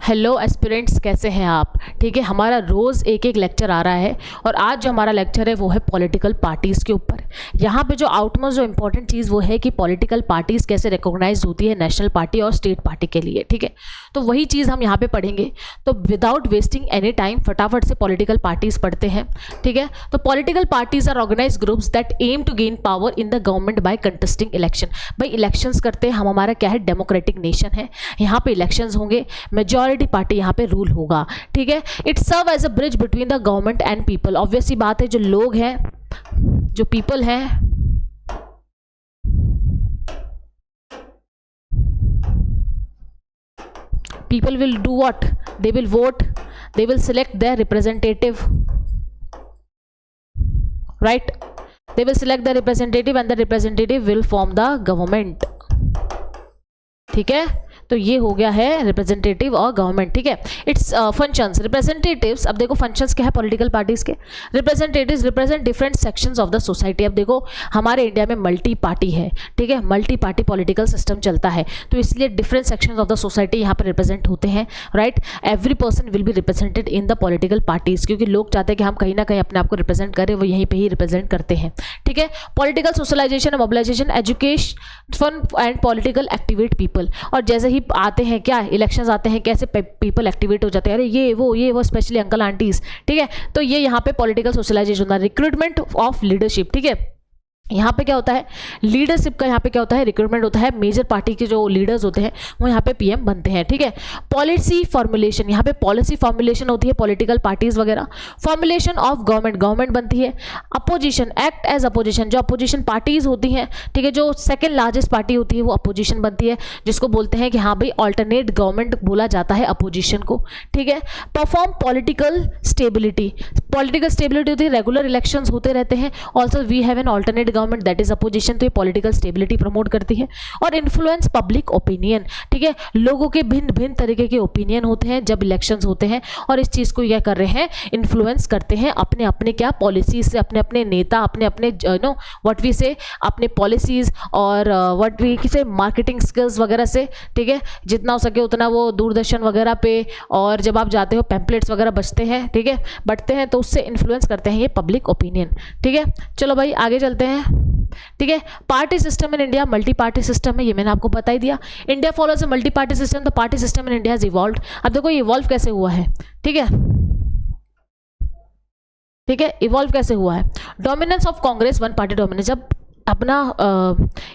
Hello aspirants, कैसे हैं आप? ठीक है, हमारा रोज़ एक एक लेक्चर आ रहा है और आज जो हमारा लेक्चर है वो है पॉलिटिकल पार्टीज़ के ऊपर। यहाँ पे जो आउटमोस्ट जो इम्पोर्टेंट चीज़ वो है कि पॉलिटिकल पार्टीज़ कैसे रिकॉग्नाइज होती है नेशनल पार्टी और स्टेट पार्टी के लिए। ठीक है, तो वही चीज़ हम यहाँ पे पढ़ेंगे। तो विदाउट वेस्टिंग एनी टाइम फटाफट से पॉलिटिकल पार्टीज़ पढ़ते हैं। ठीक है, तो political parties are organize groups that aim to gain power in the government by contesting election. भाई इलेक्शंस करते हैं, हम हमारा क्या है, डेमोक्रेटिक नेशन है, यहाँ पे इलेक्शंस होंगे, मेजॉरिटी पार्टी यहाँ पे रूल होगा। ठीक है, it serve as a bridge between the government and people. Obviously बात है, जो लोग हैं, जो पीपल हैं, people will do what? They will vote, they will select their representative, right? They will select the representative and the representative will form the government. ठीक है, तो ये हो गया है रिप्रेजेंटेटिव और गवर्नमेंट। ठीक है, इट्स फंक्शंस। रिप्रेजेंटेटिव्स, अब देखो फंक्शंस क्या है पॉलिटिकल पार्टीज के। Representatives represent different sections of the society. अब देखो हमारे इंडिया में मल्टी पार्टी है, ठीक है, मल्टी पार्टी पॉलिटिकल सिस्टम चलता है, तो इसलिए different sections of the society यहाँ पर रिप्रेजेंट होते हैं, right. Every person will be represented in the political parties, क्योंकि लोग चाहते हैं कि हम कहीं ना कहीं अपने आप को रिप्रेजेंट करें, वो यहीं पर ही रिप्रेजेंट करते हैं। ठीक है, political socialization, mobilization, education and political activate people. और जैसे ही आते हैं क्या, इलेक्शंस आते हैं, कैसे पीपल एक्टिवेट हो जाते हैं, अरे ये वो स्पेशली अंकल आंटीज। ठीक है, तो ये यहाँ पे पॉलिटिकल सोशलाइजेशन होता है। रिक्रूटमेंट ऑफ लीडरशिप, ठीक है, यहाँ पे क्या होता है, लीडरशिप का यहाँ पे क्या होता है, रिक्रूटमेंट होता है। मेजर पार्टी के जो लीडर्स होते हैं वो यहाँ पे पीएम बनते हैं। ठीक है, पॉलिसी फॉर्मुलेशन, यहाँ पे पॉलिसी फॉर्मुलेशन होती है पॉलिटिकल पार्टीज वगैरह। फॉर्मुलेशन ऑफ गवर्नमेंट बनती है। अपोजिशन, एक्ट एज अपोजिशन, जो अपोजिशन पार्टीज होती हैं, ठीक है, जो सेकेंड लार्जेस्ट पार्टी होती है वो अपोजिशन बनती है, जिसको बोलते हैं कि हाँ भाई ऑल्टरनेट गवर्नमेंट बोला जाता है अपोजिशन को। ठीक है, perform political stability, political stability होती है, रेगुलर इलेक्शंस होते रहते हैं। Also we have an alternate government that is opposition, तो ये पॉलिटिकल स्टेबिलिटी प्रमोट करती है। और इन्फ्लुएंस पब्लिक ओपिनियन, ठीक है, लोगों के भिन्न भिन्न तरीके के ओपिनियन होते हैं जब इलेक्शंस होते हैं, और इस चीज़ को क्या कर रहे हैं, इन्फ्लुएंस करते हैं अपने अपने क्या पॉलिसीज से, अपने अपने नेता, अपने अपने नो व्हाट वी से, अपने पॉलिसीज और व्हाट वी से मार्केटिंग स्किल्स वगैरह से। ठीक है, जितना हो सके उतना वो दूरदर्शन वगैरह पे, और जब आप जाते हो पैम्पलेट्स वगैरह बचते हैं, ठीक है, बढ़ते हैं, तो उससे इन्फ्लुएंस करते हैं ये पब्लिक ओपिनियन। ठीक है, चलो भाई आगे चलते हैं। ठीक है, party system in India, multi party system है, ये मैंने आपको बता ही दिया। India follows a multi party system, the party system in India has evolved. अब देखो ये इवॉल्व कैसे हुआ है, ठीक है, ठीक है, इवॉल्व कैसे हुआ है। Dominance of Congress, one party dominance. जब अपना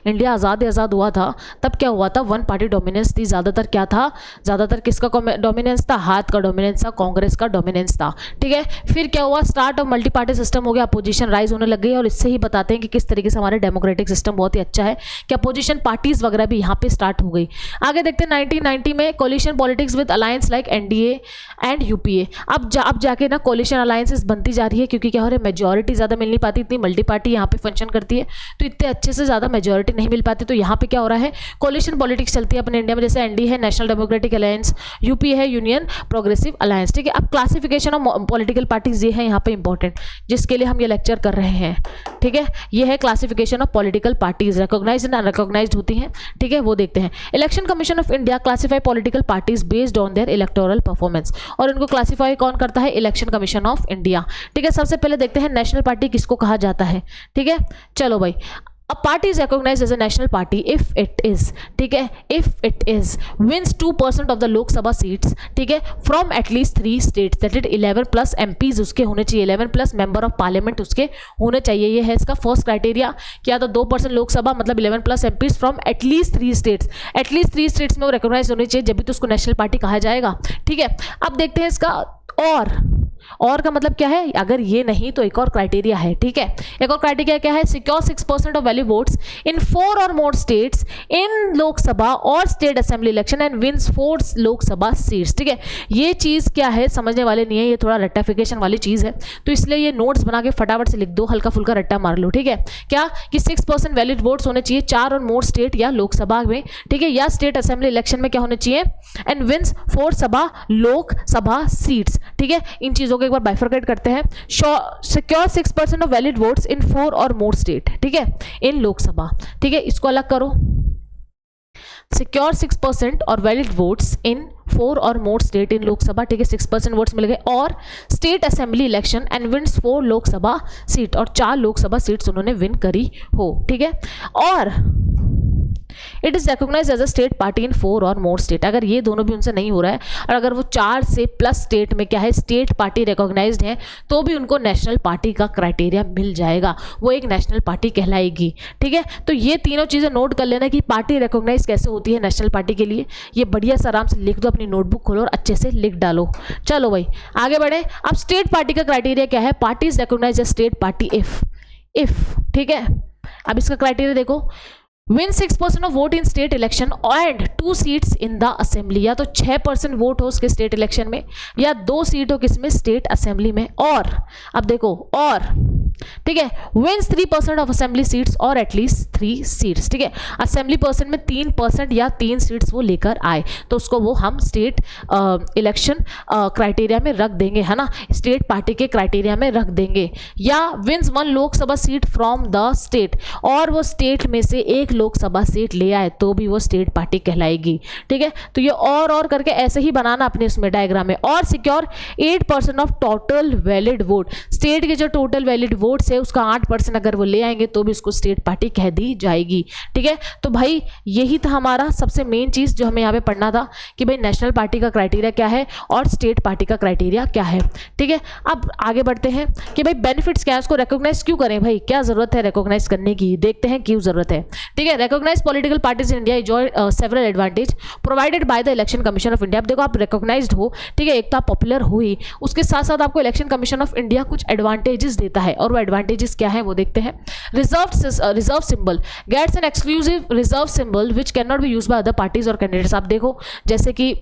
इंडिया आज़ाद हुआ था तब क्या हुआ था, वन पार्टी डोमिनेंस थी ज़्यादातर। क्या था, ज़्यादातर किसका डोमिनेंस था, हाथ का डोमिनेंस था, कांग्रेस का डोमिनेंस था। ठीक है, फिर क्या हुआ, start of multi party system हो गया, अपोजिशन राइज होने लग गई, और इससे ही बताते हैं कि किस तरीके से हमारा डेमोक्रेटिक सिस्टम बहुत ही अच्छा है, कि अपोजिशन पार्टीज वगैरह भी यहाँ पे स्टार्ट हो गई। आगे देखते हैं 1990 में coalition politics with alliance like NDA and UPA. अब जाके ना कोलिशन अलायंसेस बनती जा रही है, क्योंकि क्या हो रहा है, मेजोरिटी ज़्यादा मिल नहीं पाती, इतनी मल्टी पार्टी यहाँ पे फंक्शन करती है, तो इतने अच्छे से ज़्यादा मेजॉरिटी नहीं मिल पाती। तो यहाँ पे क्या हो रहा है, कोलिशन पॉलिटिक्स चलती है अपने इंडिया में, जैसे एनडीए है, नेशनल डेमोक्रेटिक अलायंस, यूपीए है, यूनियन प्रोग्रेसिव अलायंस। ठीक है, अब क्लासिफिकेशन ऑफ पॉलिटिकल पार्टीज ये है यहाँ पे इंपॉर्टेंट, जिसके लिए हम ये लेक्चर कर रहे हैं। ठीक है, ये है classification of political parties, recognized and unrecognized होती हैं। ठीक है, वो देखते हैं। Election commission of India classify political parties based on their electoral performance, और इनको क्लासिफाई कौन करता है, इलेक्शन कमीशन ऑफ इंडिया। ठीक है, सबसे पहले देखते हैं नेशनल पार्टी किसको कहा जाता है। ठीक है, चलो भाई, A party is recognized as a national party if it is, ठीक है, if it is wins 2% of the लोक सभा सीट्स, ठीक है, from at least 3 states, that is 11 plus MPs उसके होने चाहिए, 11 plus member of parliament उसके होने चाहिए। ये है इसका फर्स्ट क्राइटेरिया, क्या तो 2% लोकसभा मतलब 11 plus MPs from at least 3 states, at least 3 states में वो रिकॉग्नाइज होनी चाहिए, जब भी तो उसको नेशनल पार्टी कहा जाएगा। ठीक है, अब देखते हैं इसका और का मतलब क्या है, अगर ये नहीं तो एक और क्राइटेरिया है। ठीक है, एक और क्राइटेरिया क्या है, secure 6% of valid votes in 4 और मोर स्टेट्स इन लोकसभा और state assembly election and wins 4 Lok Sabha seats. ठीक है, ये चीज़ क्या है, समझने वाले नहीं है, ये थोड़ा रट्टाफिकेशन वाली चीज़ है, तो इसलिए ये नोट्स बना के फटाफट से लिख दो, हल्का फुल्का रट्टा मार लो। ठीक है, क्या कि 6% वैलिड वोट्स होने चाहिए 4 और मोर स्टेट या लोकसभा में, ठीक है, या स्टेट असेंबली इलेक्शन में क्या होने चाहिए, एंड विंस 4 लोकसभा सीट्स। ठीक है, इन चीज़ों को एक बार बाइफरकेट करते हैं। Secure 6% of valid votes in 4 और मोर स्टेट, ठीक है, इन लोकसभा। ठीक है, इसको अलग करो। सिक्योर 6% और वैलिड वोट्स इन 4 और मोर स्टेट इन लोकसभा, ठीक है 6% वोट्स मिल गए, और state assembly election and wins 4 Lok Sabha seat, और 4 लोकसभा सीट्स उन्होंने विन करी हो, ठीक है। और it is recognize as a state party in 4 और मोर स्टेट, अगर ये दोनों भी उनसे नहीं हो रहा है और अगर वो 4 से प्लस स्टेट में क्या है स्टेट पार्टी रिकॉग्नाइज्ड है तो भी उनको नेशनल पार्टी का क्राइटेरिया मिल जाएगा, वो एक नेशनल पार्टी कहलाएगी, ठीक है। तो ये तीनों चीज़ें नोट कर लेना कि पार्टी रिकॉग्नाइज कैसे होती है नेशनल पार्टी के लिए, ये बढ़िया से आराम से लिख दो, अपनी नोटबुक खोलो और अच्छे से लिख डालो। चलो भाई आगे बढ़े। अब स्टेट पार्टी का क्राइटेरिया क्या है, party is recognize as state party if, ठीक है। अब इसका क्राइटेरिया देखो, win 6% of vote in state election and 2 seats in the assembly, या तो 6% वोट हो उसके स्टेट इलेक्शन में या 2 सीट हो किसमें स्टेट असेंबली में, और अब देखो और ठीक है विन्स 3% ऑफ असेंबली सीट्स और एटलीस्ट 3 सीट्स, ठीक है। असेंबली पर्सन में 3% या 3 सीट्स वो लेकर आए तो उसको वो हम स्टेट इलेक्शन क्राइटेरिया में रख देंगे, है ना, स्टेट पार्टी के क्राइटेरिया में रख देंगे। या wins 1 Lok Sabha seat from the state, और वो स्टेट में से एक लोकसभा सीट ले आए तो भी वो स्टेट पार्टी कहलाएगी, ठीक है। तो ये और करके ऐसे ही बनाना अपने इसमें डायग्राम में। और secure 8% of total valid vote, state के जो टोटल वैलिड वोट्स है उसका 8% अगर वो ले आएंगे तो भी उसको स्टेट पार्टी कह दी जाएगी, ठीक है। तो भाई यही था हमारा सबसे मेन चीज जो हमें यहाँ पे पढ़ना था कि भाई नेशनल पार्टी का क्राइटेरिया क्या है और स्टेट पार्टी का क्राइटेरिया क्या है, ठीक है। अब आगे बढ़ते हैं कि भाई बेनिफिट्स क्या है, उसको रिकॉग्नाइज क्यों करें, भाई क्या जरूरत है रिकॉग्नाइज करने की, देखते हैं क्यों जरूरत है, ठीक है। Recognize political parties in India enjoy several advantage provided by the election commission of India. अब देखो आप रिकॉग्नाइज्ड हो, ठीक है, एक तो आप पॉपुलर हो ही, उसके साथ साथ आपको इलेक्शन कमीशन ऑफ इंडिया कुछ एडवांटेजेस देता है, और वो एडवांटेजेस क्या है वो देखते हैं। Reserve symbol gets an exclusive reserve symbol which can not be used by other parties और कैंडिडेट्स। आप देखो जैसे कि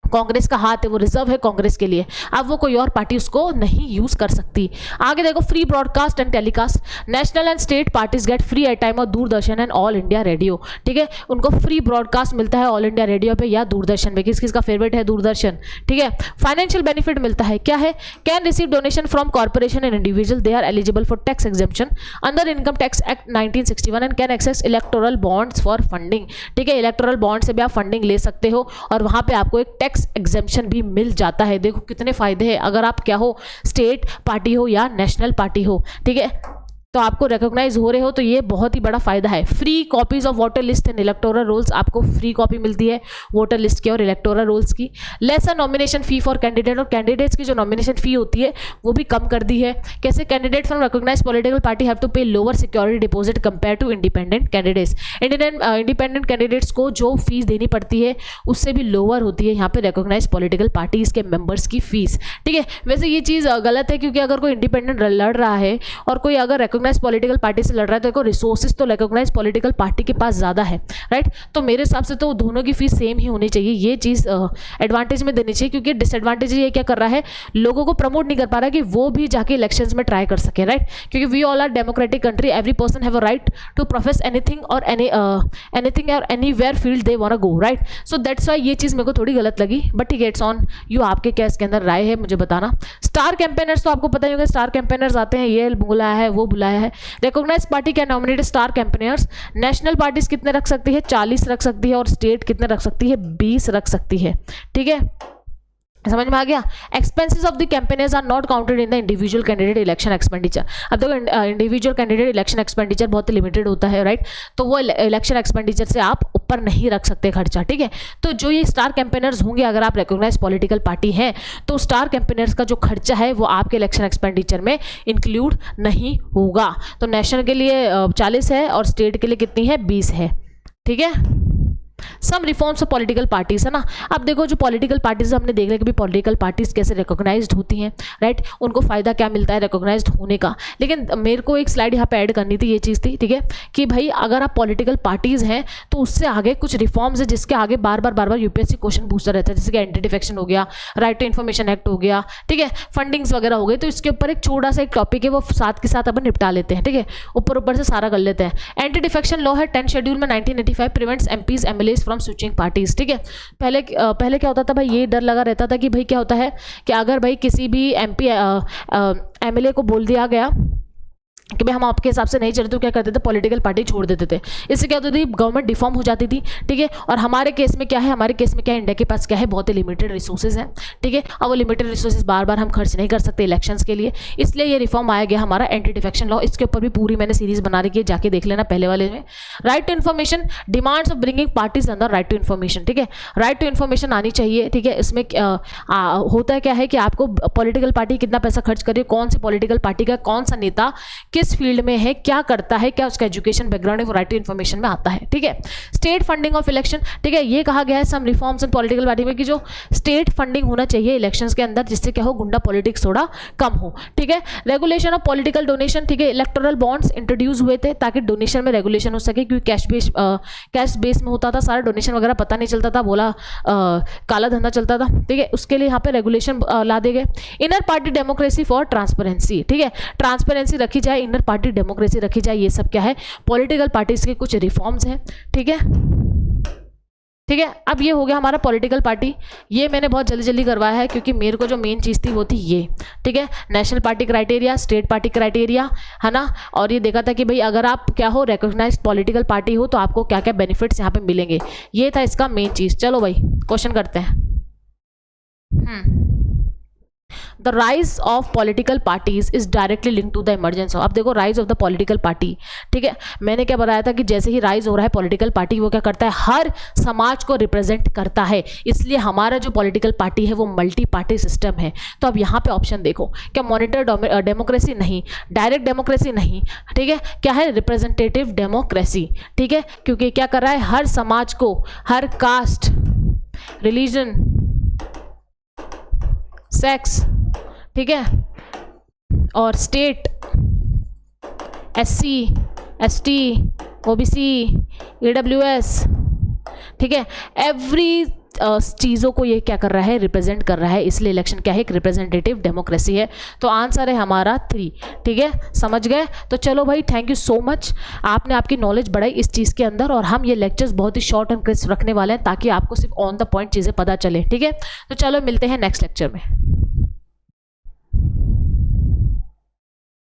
कांग्रेस का हाथ है वो रिजर्व है कांग्रेस के लिए, अब वो कोई और पार्टी उसको नहीं यूज कर सकती। आगे देखो free broadcast and telecast, national and state parties get free air time और Doordarshan and All India Radio, ठीक है, उनको फ्री ब्रॉडकास्ट मिलता है ऑल इंडिया रेडियो पे या दूरदर्शन पे, किस किस का फेवरेट है दूरदर्शन, ठीक है। फाइनेंशियल बेनिफिट मिलता है, क्या है, can receive donation from corporation and individual, they are eligible for tax exemption under income tax act 1961 and can access electoral bonds for funding, ठीक है, इलेक्टोरल बॉन्ड से भी आप फंडिंग ले सकते हो और वहां पे आपको एक टैक्स एग्जेम्पशन भी मिल जाता है। देखो कितने फायदे हैं अगर आप क्या हो स्टेट पार्टी हो या नेशनल पार्टी हो, ठीक है, तो आपको रिकॉग्नाइज हो रहे हो तो ये बहुत ही बड़ा फायदा है। Free copies of voter list and electoral rolls, आपको फ्री कॉपी मिलती है वोटर लिस्ट की और इलेक्टोरल रोल्स की। Lesser nomination fee for candidate, और कैंडिडेट्स की जो नॉमिनेशन फी होती है वो भी कम कर दी है। कैसे, candidate from recognise political party have to pay lower security deposit compare to independent candidates. Independent candidates को जो फीस देनी पड़ती है उससे भी लोअर होती है यहाँ पे रिकॉग्नाइज पॉलिटिकल पार्टीज के मेंबर्स की फीस, ठीक है। वैसे ये चीज़ गलत है क्योंकि अगर कोई इंडिपेंडेंट लड़ रहा है और कोई अगर रिकॉग्नाइज पॉलिटिकल पार्टी से लड़ रहा है तो देखो रिसोर्सेज तो रिकॉग्नाइज पॉलिटिकल पार्टी के पास ज़्यादा है, राइट। तो मेरे हिसाब से तो दोनों की फीस सेम ही होनी चाहिए, ये चीज़ एडवांटेज में देनी चाहिए। क्योंकि डिसएडवांटेज ये क्या कर रहा है, लोगों को प्रमोट नहीं कर पा रहा कि वो भी जाके इलेक्शंस में ट्राई कर सके, राइट। क्योंकि we all are democratic country, every person have a right to profess anything और एनीथिंग और anywhere field they want to go, right. So that's why ये चीज़ मेरे को थोड़ी गलत लगी, बट ठीक है इट्स ऑन यू, आपके क्या इसके अंदर राय है मुझे बताना। स्टार कैंपेनर्स तो आपको पता ही होगा, स्टार कैंपेनर्स आते हैं, ये बुलाया है वो बुलाया है। Recognize party can nominate star campaigners, national parties कितने रख सकती है 40 रख सकती है और स्टेट कितने रख सकती है 20 रख सकती है, ठीक है, समझ में आ गया। Expenses of the campaigners are not counted in the individual candidate election expenditure. अब देखो इंडिविजुअल कैंडिडेट इलेक्शन एक्सपेंडिचर बहुत लिमिटेड होता है, राइट, तो वो इलेक्शन एक्सपेंडिचर से आप ऊपर नहीं रख सकते खर्चा, ठीक है। तो जो ये स्टार कैंपेनर्स होंगे अगर आप रिकॉग्नाइज पॉलिटिकल पार्टी हैं तो स्टार कैंपेनर्स का जो खर्चा है वो आपके इलेक्शन एक्सपेंडिचर में इंक्लूड नहीं होगा। तो नेशनल के लिए 40 है और स्टेट के लिए कितनी है 20 है, ठीक है। सम रिफॉर्म्स ऑफ पॉलिटिकल पार्टीज, है ना। अब देखो जो पॉलिटिकल पार्टीज हमने देख लिया कि पॉलिटिकल पार्टीज कैसे रिकॉग्नाइज्ड होती हैं, राइट, उनको फायदा क्या मिलता है रिकॉग्नाइज्ड होने का। लेकिन मेरे को एक स्लाइड यहाँ पे ऐड करनी थी, ये चीज़ थी, ठीक है, कि भाई अगर आप पॉलिटिकल पार्टीज हैं तो उससे आगे कुछ रिफॉर्म्स है जिसके आगे बार बार यूपीएससी क्वेश्चन पूछता रहता है, जैसे कि एंटी डिफेक्शन हो गया, राइट टू इन्फॉर्मेशन एक्ट हो गया, ठीक है, फंडिंग्स वगैरह हो गए। तो इसके ऊपर एक छोटा सा एक टॉपिक है वो साथ के साथ अपन निपटा लेते हैं, ठीक है, ऊपर से सारा कर लेते हैं। एंटी डिफेक्शन लॉ है 10 शेड्यूल में 1985 prevents MPs MLAs from switching parties, ठीक है। पहले क्या होता था भाई, ये डर लगा रहता था कि भाई क्या होता है कि अगर भाई किसी भी एमपी एमएलए को बोल दिया गया कि भाई हम आपके हिसाब से नहीं चलते तो क्या करते थे, पॉलिटिकल पार्टी छोड़ देते थे। इससे क्या होती थी, गवर्नमेंट डिफॉर्म हो जाती थी, ठीक है। और हमारे केस में क्या है, हमारे केस में क्या है, इंडिया के पास क्या है, बहुत ही लिमिटेड रिसोर्सेज हैं, ठीक है। अब वो लिमिटेड रिसोर्सेज बार बार हम खर्च नहीं कर सकते इलेक्शंस के लिए, इसलिए ये रिफॉर्म आया गया हमारा एंटी डिफेक्शन लॉ। इसके ऊपर भी पूरी मैंने सीरीज बना रखी है, जाके देख लेना पहले वाले में। Right to information, demands of bringing parties अंदर राइट टू इन्फॉर्मेशन, ठीक है। राइट टू इन्फॉर्मेशन आनी चाहिए, ठीक है। इसमें होता क्या है कि आपको पॉलिटिकल पार्टी कितना पैसा खर्च कर रही है, कौन सी पॉलिटिकल पार्टी का कौन सा नेता किस फील्ड में है, क्या करता है, क्या उसका एजुकेशन बैकग्राउंड है, वो राइट टू इन्फॉर्मेशन में आता है, ठीक है। स्टेट फंडिंग ऑफ इलेक्शन, ठीक है। ये कहा गया है सम रिफॉर्म्स इन पॉलिटिकल पार्टी में कि जो स्टेट फंडिंग होना चाहिए इलेक्शंस के अंदर, जिससे क्या हो, गुंडा पॉलिटिक्स थोड़ा कम हो, ठीक है। रेगुलेशन ऑफ पॉलिटिकल डोनेशन, ठीक है। इलेक्टोरल बॉन्ड्स इंट्रोड्यूस हुए थे ताकि डोनेशन में रेगुलेशन हो सके, क्योंकि कैश बेस में होता था सारा, डोनेशन वगैरह पता नहीं चलता था, बोला काला धंधा चलता था, ठीक है। उसके लिए यहाँ पे रेगुलेशन ला दे गए। Inner party democracy for transparency, ठीक है। ट्रांसपेरेंसी रखी जाए, इनर पार्टी डेमोक्रेसी रखी जाए, ये सब क्या है, पॉलिटिकल पार्टीज के कुछ रिफॉर्म्स हैं, ठीक है, ठीक है। अब ये हो गया हमारा पॉलिटिकल पार्टी, ये मैंने बहुत जल्दी जल्दी करवाया है क्योंकि मेरे को जो मेन चीज़ थी वो थी ये, ठीक है। National party criteria, state party criteria, है ना। और ये देखा था कि भाई अगर आप क्या हो, रिकॉग्नाइज्ड पॉलिटिकल पार्टी हो तो आपको क्या क्या बेनिफिट्स यहाँ पे मिलेंगे, ये था इसका मेन चीज़। चलो भाई क्वेश्चन करते हैं। The rise of political parties is directly link to the emergence of, अब देखो rise of the political party, ठीक है। मैंने क्या बताया था कि जैसे ही राइज हो रहा है पॉलिटिकल पार्टी, वो क्या करता है, हर समाज को रिप्रेजेंट करता है, इसलिए हमारा जो पॉलिटिकल पार्टी है वो मल्टी पार्टी सिस्टम है। तो अब यहाँ पे ऑप्शन देखो, क्या मॉनिटर डेमोक्रेसी, नहीं। डायरेक्ट डेमोक्रेसी, नहीं, ठीक है। क्या है, रिप्रेजेंटेटिव डेमोक्रेसी, ठीक है। क्योंकि क्या कर रहा है, हर समाज को, हर कास्ट, रिलीजन, सेक्स, ठीक है, और state, SC, ST, OBC, EWS, ठीक है, एवरी चीज़ों को ये क्या कर रहा है, रिप्रेजेंट कर रहा है, इसलिए इलेक्शन क्या है, एक रिप्रेजेंटेटिव डेमोक्रेसी है। तो आंसर है हमारा 3, ठीक है, समझ गए। तो चलो भाई, थैंक यू सो मच, आपने आपकी नॉलेज बढ़ाई इस चीज़ के अंदर, और हम ये लेक्चर्स बहुत ही शॉर्ट एंड क्रिस्प रखने वाले हैं ताकि आपको सिर्फ ऑन द पॉइंट चीज़ें पता चले, ठीक है। तो चलो मिलते हैं नेक्स्ट लेक्चर में।